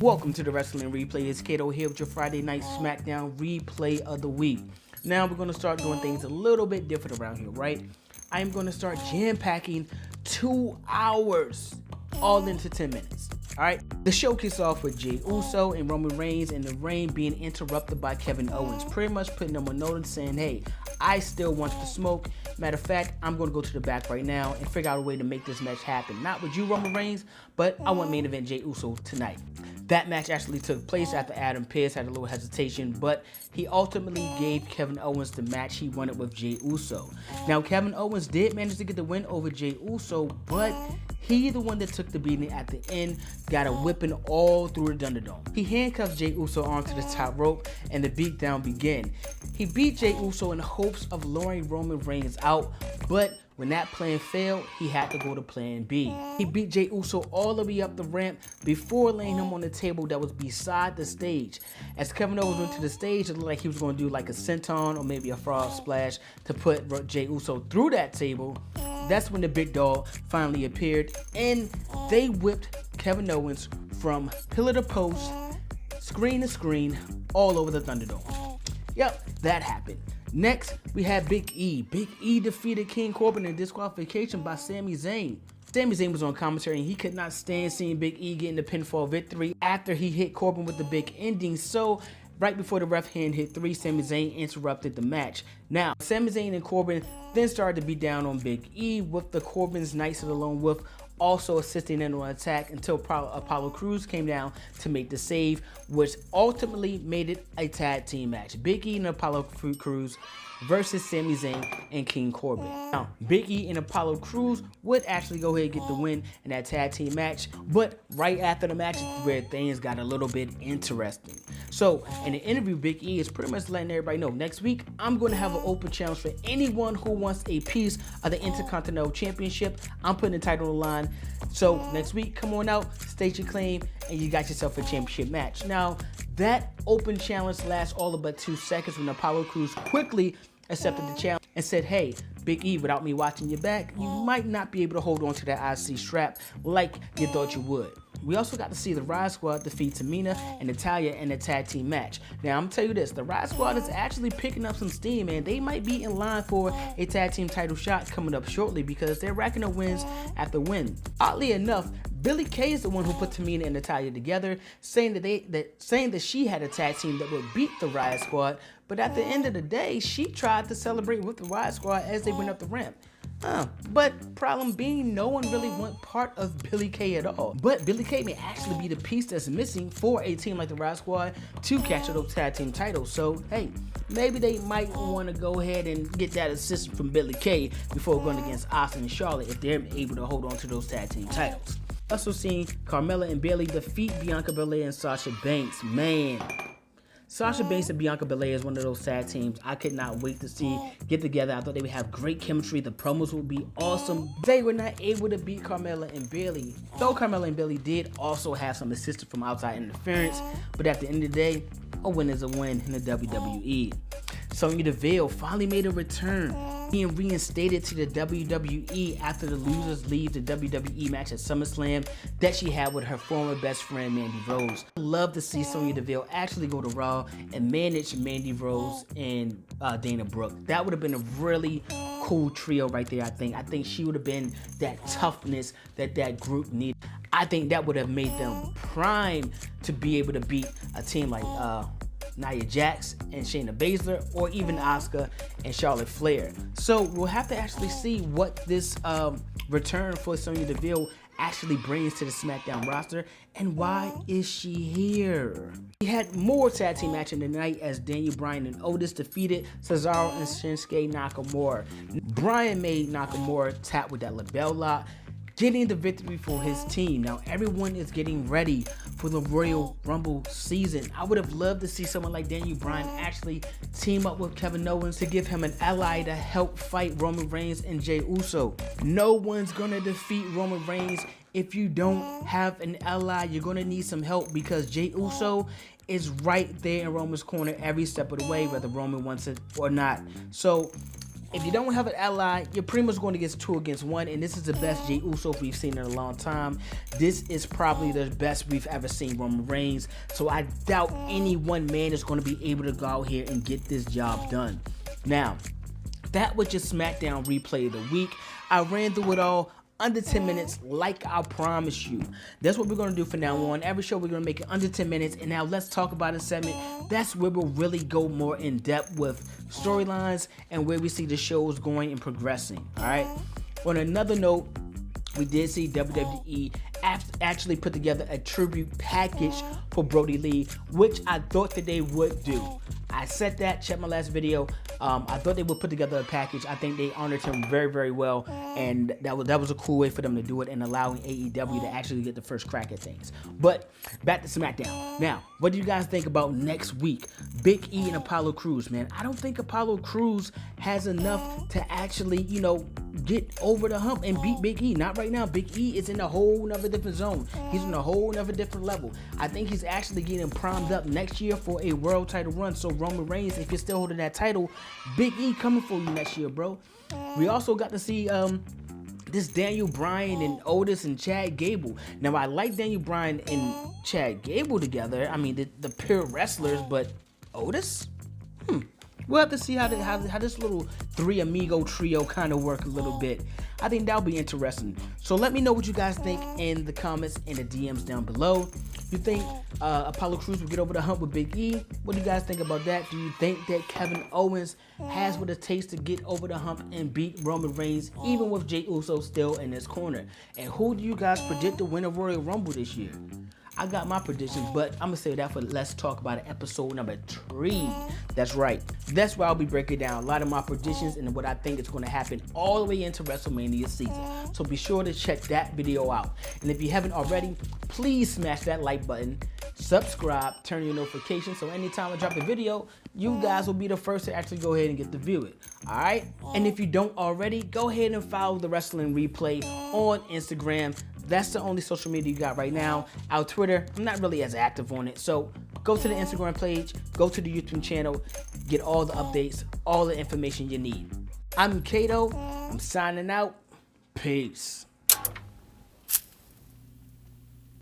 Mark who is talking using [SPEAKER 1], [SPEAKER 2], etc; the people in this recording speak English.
[SPEAKER 1] Welcome to the Wrestling Replay. It's Kato here with your Friday Night Smackdown Replay of the Week. Now we're going to start doing things a little bit different around here, right? I am going to start jam-packing 2 hours all into 10 minutes. Alright, the show kicks off with Jey Uso and Roman Reigns and the reign being interrupted by Kevin Owens, pretty much putting them on notice saying, hey, I still want the smoke. Matter of fact, I'm going to go to the back right now and figure out a way to make this match happen. Not with you, Roman Reigns, but I want main event Jey Uso tonight. That match actually took place after Adam Pearce had a little hesitation, but he ultimately gave Kevin Owens the match he wanted with Jey Uso. Now, Kevin Owens did manage to get the win over Jey Uso, but he the one that took the beating at the end, got a whipping all through the Thunderdome. He handcuffs Jey Uso onto the top rope and the beatdown began. He beat Jey Uso in hopes of luring Roman Reigns out, but when that plan failed, he had to go to plan B. He beat Jey Uso all the way up the ramp before laying him on the table that was beside the stage. As Kevin Owens went to the stage, it looked like he was going to do like a senton or maybe a frog splash to put Jey Uso through that table. That's when the big dog finally appeared and they whipped Kevin Owens from pillar to post, screen to screen, all over the Thunderdome. Yep, that happened. Next, we had Big E. Big E defeated King Corbin in disqualification by Sami Zayn. Sami Zayn was on commentary and he could not stand seeing Big E getting the pinfall victory after he hit Corbin with the big ending. So, right before the ref hand hit 3, Sami Zayn interrupted the match. Now, Sami Zayn and Corbin then started to beat down on Big E with the Corbin's Knights of the Lone Wolf also assisting in on attack until Apollo Crews came down to make the save, which ultimately made it a tag team match. Big E and Apollo Crews versus Sami Zayn and King Corbin. Now, Big E and Apollo Crews would actually go ahead and get the win in that tag team match, but right after the match is where things got a little bit interesting. So, in the interview, Big E is pretty much letting everybody know, next week, I'm going to have an open challenge for anyone who wants a piece of the Intercontinental Championship. I'm putting the title on the line. So, next week, come on out, state your claim, and you got yourself a championship match. Now, that open challenge lasts all of but 2 seconds when Apollo Crews quickly accepted the challenge and said, hey, Big E, without me watching your back, you might not be able to hold on to that IC strap like you thought you would. We also got to see the Riot Squad defeat Tamina and Natalya in a tag team match. Now, I'm gonna tell you this, the Riot Squad is actually picking up some steam, and they might be in line for a tag team title shot coming up shortly because they're racking up wins after win. Oddly enough, Billie Kay is the one who put Tamina and Natalya together, saying that she had a tag team that would beat the Riot Squad, but at the end of the day, she tried to celebrate with the Riot Squad as they went up the ramp. But problem being, no one really want part of Billie Kay at all. But Billie Kay may actually be the piece that's missing for a team like the Riot Squad to capture those tag team titles. So, hey, maybe they might want to go ahead and get that assist from Billie Kay before going against Asuka and Charlotte if they're able to hold on to those tag team titles. Also seeing Carmella and Bayley defeat Bianca Belair and Sasha Banks. Man, Sasha Banks and Bianca Belair is one of those tag teams I could not wait to see get together. I thought they would have great chemistry. The promos would be awesome. They were not able to beat Carmella and Bayley. Though Carmella and Bayley did also have some assistance from outside interference, but at the end of the day, a win is a win in the WWE. Sonya Deville finally made a return, being reinstated to the WWE after the losers leave the WWE match at SummerSlam that she had with her former best friend Mandy Rose. I'd love to see Sonya Deville actually go to Raw and manage Mandy Rose and Dana Brooke. That would have been a really cool trio right there, I think. I think she would have been that toughness that group needed. I think that would have made them prime to be able to beat a team like Nia Jax and Shayna Baszler, or even Asuka and Charlotte Flair. So we'll have to actually see what this return for Sonya Deville actually brings to the SmackDown roster, and why is she here? We had more tag team action tonight as Daniel Bryan and Otis defeated Cesaro and Shinsuke Nakamura. Bryan made Nakamura tap with that label lock, getting the victory for his team. Now everyone is getting ready for the Royal Rumble season. I would have loved to see someone like Daniel Bryan actually team up with Kevin Owens to give him an ally to help fight Roman Reigns and Jey Uso. No one's gonna defeat Roman Reigns if you don't have an ally. You're gonna need some help because Jey Uso is right there in Roman's corner every step of the way, whether Roman wants it or not. So if you don't have an ally, you're pretty much going to get 2 against 1, and this is the best Jey Uso we've seen in a long time. This is probably the best we've ever seen Roman Reigns, so I doubt any one man is going to be able to go out here and get this job done. Now, that was your SmackDown replay of the week. I ran through it all under 10 minutes like I promised you. That's what we're going to do from now on. Every show we're going to make it under 10 minutes, and now let's talk about a segment. That's where we'll really go more in depth with storylines and where we see the shows going and progressing. All right. On another note, we did see WWE actually put together a tribute package for Brody Lee, which I thought that they would do. I said that, check my last video. I thought they would put together a package. I think they honored him very, very well, and that was a cool way for them to do it and allowing AEW to actually get the first crack at things. But back to SmackDown. Now, what do you guys think about next week? Big E and Apollo Crews, man. I don't think Apollo Crews has enough to actually, get over the hump and beat Big E. Not right now. Big E is in a whole nother different zone. He's in a whole nother different level. I think he's actually getting primed up next year for a world title run. So Roman Reigns, if you're still holding that title, Big E coming for you next year, bro. We also got to see this Daniel Bryan and Otis and Chad Gable. Now, I like Daniel Bryan and Chad Gable together. I mean, the pure wrestlers, but Otis? We'll have to see how this little 3 amigo trio kind of work a little bit. I think that'll be interesting. So let me know what you guys think in the comments and the DMs down below. You think Apollo Crews will get over the hump with Big E? What do you guys think about that? Do you think that Kevin Owens has what it takes to get over the hump and beat Roman Reigns, even with Jey Uso still in his corner? And who do you guys predict to win a Royal Rumble this year? I got my predictions, but I'm going to save that for Let's Talk About It, episode number 3. That's right. That's where I'll be breaking down a lot of my predictions and what I think is going to happen all the way into WrestleMania season. So be sure to check that video out. And if you haven't already, please smash that like button, subscribe, turn your notifications, so anytime I drop a video, you guys will be the first to actually go ahead and get to view it. Alright? And if you don't already, go ahead and follow the Wrestling Replay on Instagram. That's the only social media you got right now. Our Twitter, I'm not really as active on it. So go to the Instagram page, go to the YouTube channel, get all the updates, all the information you need. I'm Kato. I'm signing out. Peace.